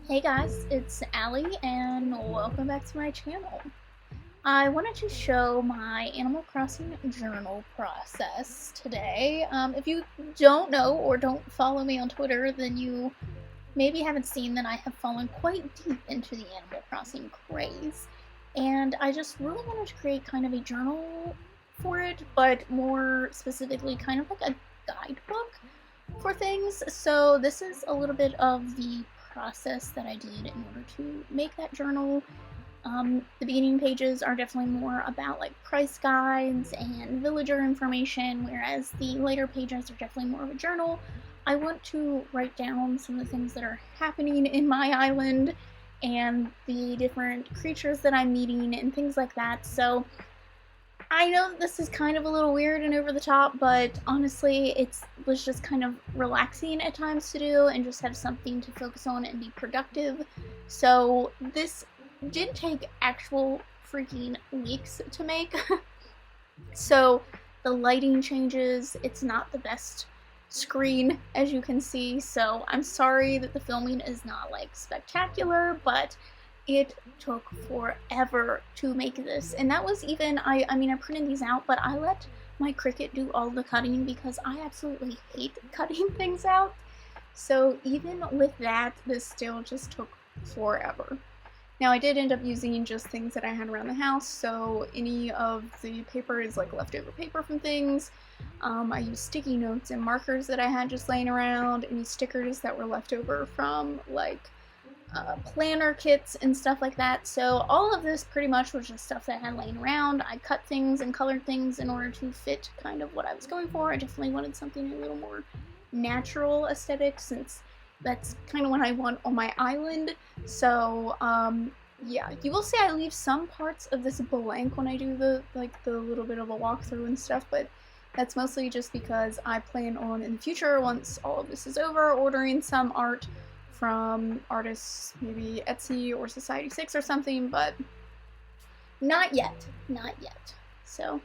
Hey guys, it's Allie and welcome back to my channel. I wanted to show my Animal Crossing journal process today. If you don't know or don't follow me on Twitter, then you maybe haven't seen that I have fallen quite deep into the Animal Crossing craze. And I just really wanted to create kind of a journal for it, but more specifically kind of like a guidebook for things. So this is a little bit of the process that I did in order to make that journal. The beginning pages are definitely more about like price guides and villager information, whereas the later pages are definitely more of a journal. I want to write down some of the things that are happening in my island and the different creatures that I'm meeting and things like that. So I know that this is kind of a little weird and over the top, but honestly, it was just kind of relaxing at times to do and just have something to focus on and be productive. So this did take actual freaking weeks to make. So the lighting changes, it's not the best screen as you can see, so I'm sorry that the filming is not like spectacular, but it took forever to make this. And that was even, I mean I printed these out, but I let my Cricut do all the cutting because I absolutely hate cutting things out. So even with that, this still just took forever. Now I did end up using just things that I had around the house, so any of the paper is like leftover paper from things. I used sticky notes and markers that I had just laying around, any stickers that were left over from like planner kits and stuff like that. So all of this pretty much was just stuff that I had laying around. I cut things and colored things in order to fit kind of what I was going for. I definitely wanted something a little more natural aesthetic, since that's kind of what I want on my island. So yeah, you will see I leave some parts of this blank when I do the little bit of a walkthrough and stuff, but that's mostly just because I plan on in the future, once all of this is over, ordering some art from artists, maybe Etsy or Society6 or something, but not yet, not yet. So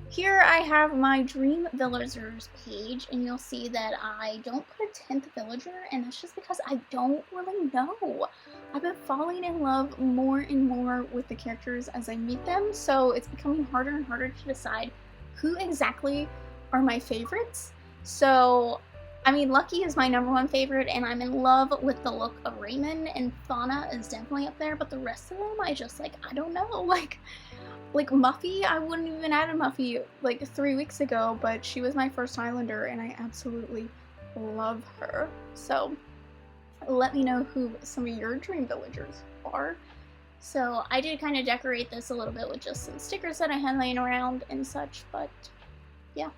here I have my Dream Villagers page, and you'll see that I don't put a 10th villager, and that's just because I don't really know. I've been falling in love more and more with the characters as I meet them, so it's becoming harder and harder to decide who exactly are my favorites. So I mean, Lucky is my #1 favorite, and I'm in love with the look of Raymond, and Fauna is definitely up there, but the rest of them, I just, like, I don't know, like Muffy, I wouldn't even add a Muffy, like, 3 weeks ago, but she was my first Islander, and I absolutely love her. So, let me know who some of your dream villagers are. So, I did kind of decorate this a little bit with just some stickers that I had laying around and such, but, yeah.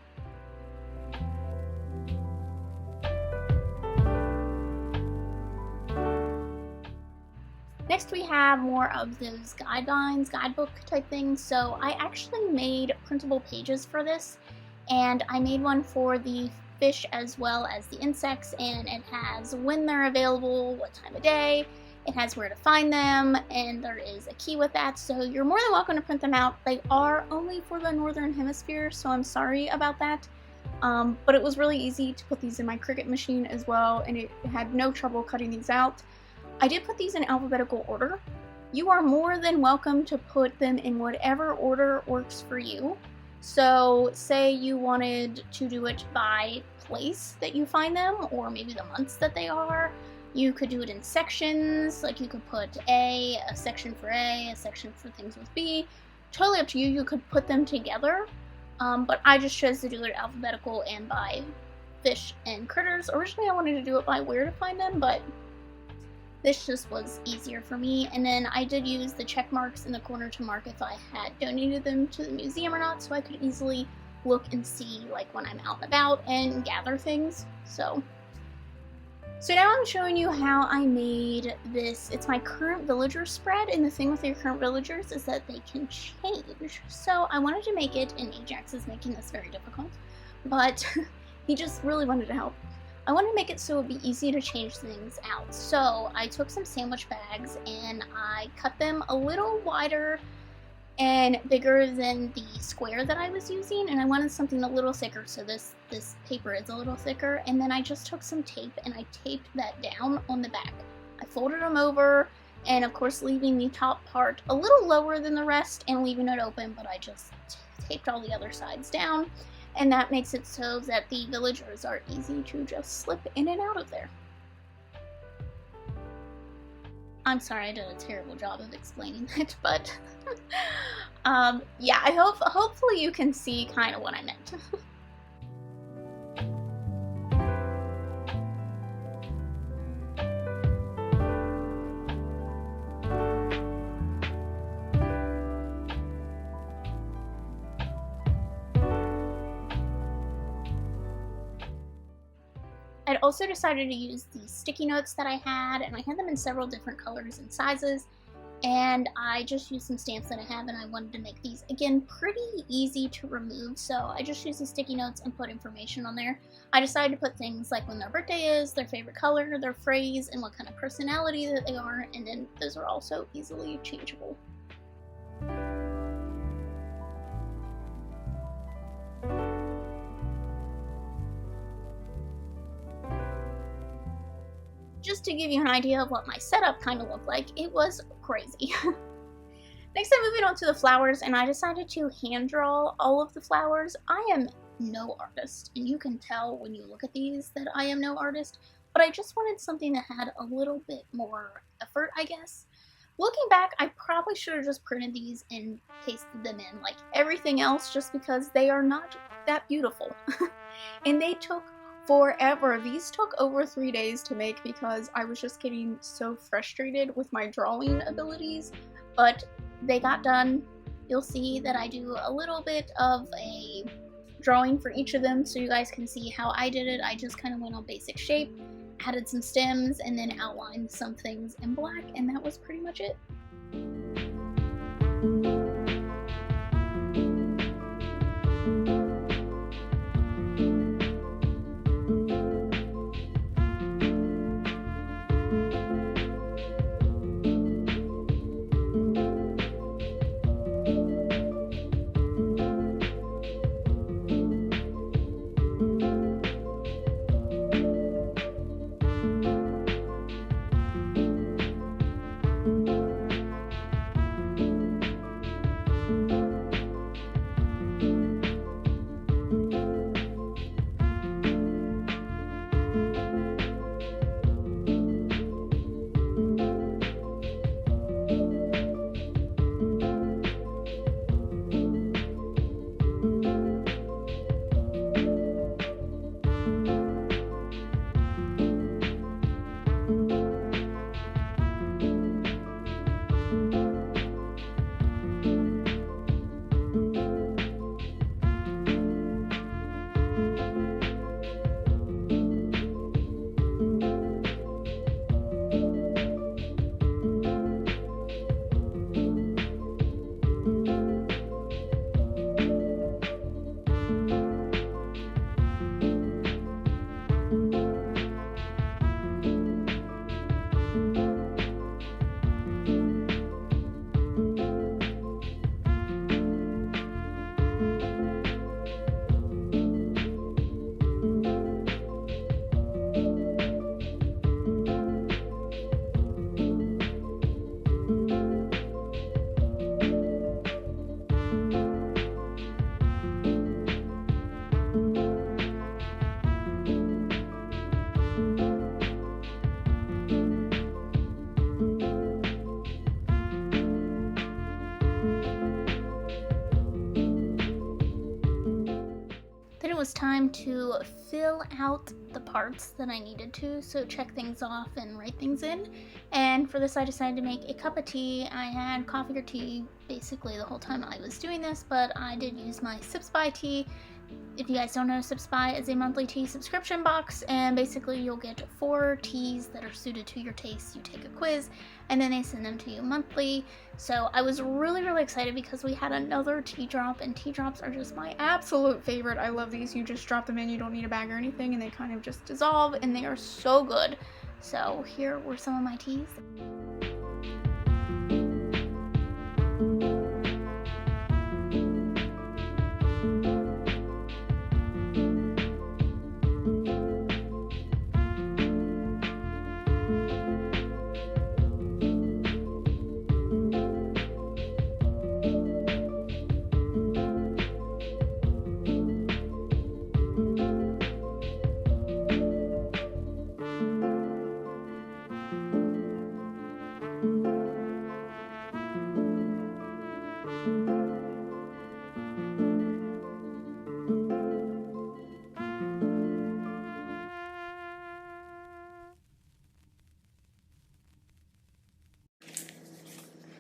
Next we have more of those guidelines, guidebook type things. So I actually made printable pages for this, and I made one for the fish as well as the insects, and it has when they're available, what time of day, it has where to find them, and there is a key with that, so you're more than welcome to print them out. They are only for the Northern Hemisphere, so I'm sorry about that. But it was really easy to put these in my Cricut machine as well, and it had no trouble cutting these out. I did put these in alphabetical order. You are more than welcome to put them in whatever order works for you. So say you wanted to do it by place that you find them, or maybe the months that they are. You could do it in sections, like you could put a section for A, a section for things with B. Totally up to you, you could put them together. But I just chose to do it alphabetical and by fish and critters. Originally I wanted to do it by where to find them, but This just was easier for me. And then I did use the check marks in the corner to mark if I had donated them to the museum or not, so I could easily look and see like when I'm out and about and gather things. So now I'm showing you how I made this. It's my current villager spread, and the thing with your current villagers is that they can change. So I wanted to make it, and Ajax is making this very difficult, but he just really wanted to help. I wanted to make it so it would be easy to change things out. So I took some sandwich bags and I cut them a little wider and bigger than the square that I was using, and I wanted something a little thicker, so this paper is a little thicker. And then I just took some tape and I taped that down on the back. I folded them over, and of course leaving the top part a little lower than the rest and leaving it open, but I just taped all the other sides down, and that makes it so that the villagers are easy to just slip in and out of there. I'm sorry, I did a terrible job of explaining that, but yeah, hopefully you can see kind of what I meant. I'd also decided to use the sticky notes that I had, and I had them in several different colors and sizes, and I just used some stamps that I have, and I wanted to make these, again, pretty easy to remove, so I just used the sticky notes and put information on there. I decided to put things like when their birthday is, their favorite color, their phrase, and what kind of personality that they are, and then those are also easily changeable. Just to give you an idea of what my setup kind of looked like, it was crazy. Next, I'm moving on to the flowers, and I decided to hand draw all of the flowers. I am no artist, and you can tell when you look at these that I am no artist, but I just wanted something that had a little bit more effort, I guess. Looking back, I probably should have just printed these and pasted them in like everything else, just because they are not that beautiful. And they took forever. These took over 3 days to make because I was just getting so frustrated with my drawing abilities, but they got done. You'll see that I do a little bit of a drawing for each of them so you guys can see how I did it. I just kind of went on basic shape, added some stems, and then outlined some things in black, and that was pretty much it. was time to fill out the parts that I needed to, so check things off and write things in. And for this I decided to make a cup of tea. I had coffee or tea basically the whole time I was doing this, but I did use my Sips by tea. If you guys don't know, Sips by is a monthly tea subscription box, and basically you'll get 4 teas that are suited to your taste. You take a quiz, and then they send them to you monthly. So I was really excited because we had another tea drop, and tea drops are just my absolute favorite. I love these. You just drop them in, you don't need a bag or anything, and they kind of just dissolve, and they are so good. So here were some of my teas.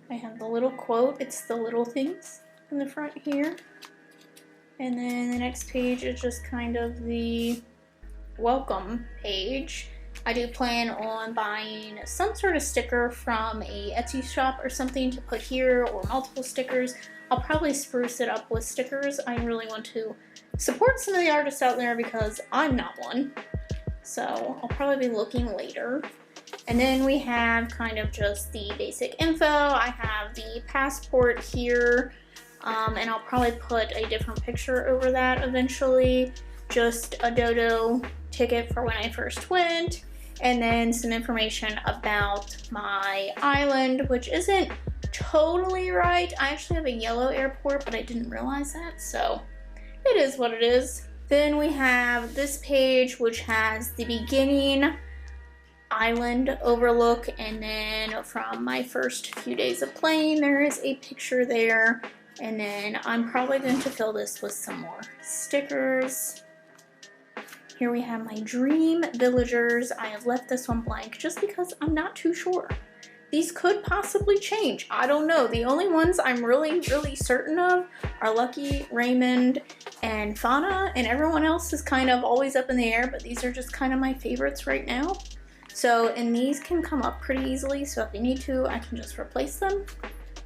I have the little quote, it's the little things in the front here. And then the next page is just kind of the welcome page. I do plan on buying some sort of sticker from a Etsy shop or something to put here, or multiple stickers. I'll probably spruce it up with stickers. I really want to support some of the artists out there because I'm not one. So I'll probably be looking later. And then we have kind of just the basic info. I have the passport here, and I'll probably put a different picture over that eventually. Just a dodo ticket for when I first went, and then some information about my island, which isn't totally right. I actually have a yellow airport, but I didn't realize that, so it is what it is. Then we have this page, which has the beginning island overlook, and then from my first few days of playing there is a picture there, and then I'm probably going to fill this with some more stickers. Here we have my dream villagers. I have left this one blank just because I'm not too sure. These could possibly change. I don't know. The only ones I'm really certain of are Lucky, Raymond, and Fauna, and everyone else is kind of always up in the air, but these are just kind of my favorites right now. So, and these can come up pretty easily, so if I need to, I can just replace them.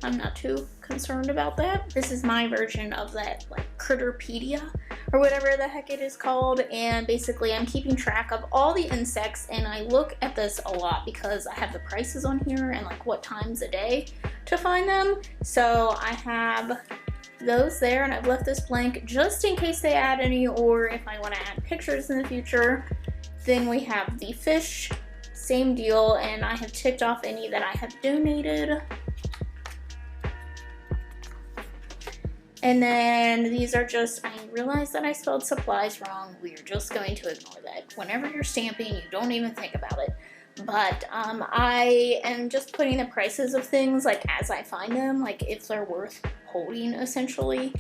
I'm not too concerned about that. This is my version of that, like, Critterpedia, or whatever the heck it is called, and basically I'm keeping track of all the insects, and I look at this a lot because I have the prices on here and, like, what times a day to find them. So I have those there, and I've left this blank just in case they add any, or if I want to add pictures in the future. Then we have the fish. Same deal, and I have ticked off any that I have donated. And then these are just, I realized that I spelled supplies wrong. We're just going to ignore that. Whenever you're stamping, you don't even think about it. But I am just putting the prices of things, like, as I find them, like, if they're worth holding, essentially.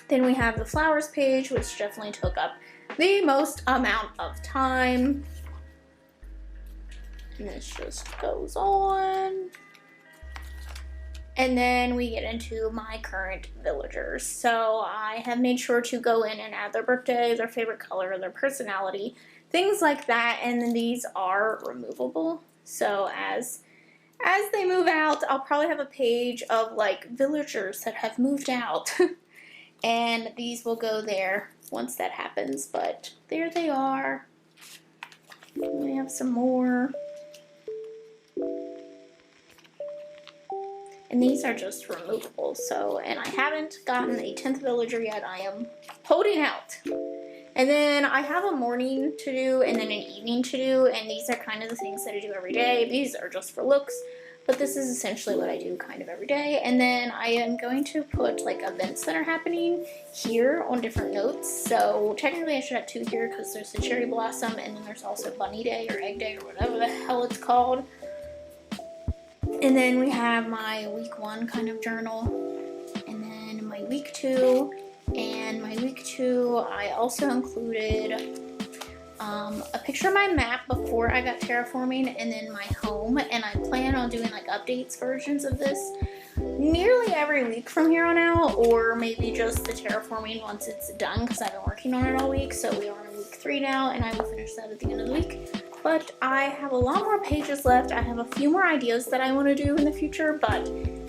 Then we have the flowers page, which definitely took up the most amount of time. And this just goes on. And then we get into my current villagers. So I have made sure to go in and add their birthday, their favorite color, their personality, things like that. And then these are removable. So as they move out, I'll probably have a page of, like, villagers that have moved out. And these will go there once that happens. But there they are. We have some more. And these are just removable, so, and I haven't gotten a 10th villager yet. I am holding out. And then I have a morning to do and then an evening to do, and these are kind of the things that I do every day. These are just for looks, but this is essentially what I do kind of every day. And then I am going to put, like, events that are happening here on different notes. So technically I should have 2 here because there's the cherry blossom, and then there's also bunny day or egg day or whatever the hell it's called. And then we have my week 1 kind of journal, and then my week 2, and my in week 2, I also included a picture of my map before I got terraforming, and then my home, and I plan on doing like updates versions of this nearly every week from here on out, or maybe just the terraforming once it's done, because I've been working on it all week. So we are in week 3 now, and I will finish that at the end of the week. But I have a lot more pages left. I have a few more ideas that I want to do in the future, but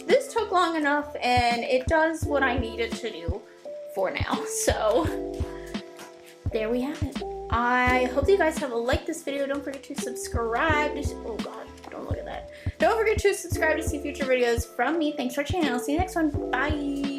this took long enough, and it does what I need it to do for now. So there we have it. I hope you guys have liked this video. Don't forget to subscribe. Oh god, don't look at that. Don't forget to subscribe to see future videos from me. Thanks for watching, and I'll see you next one. Bye.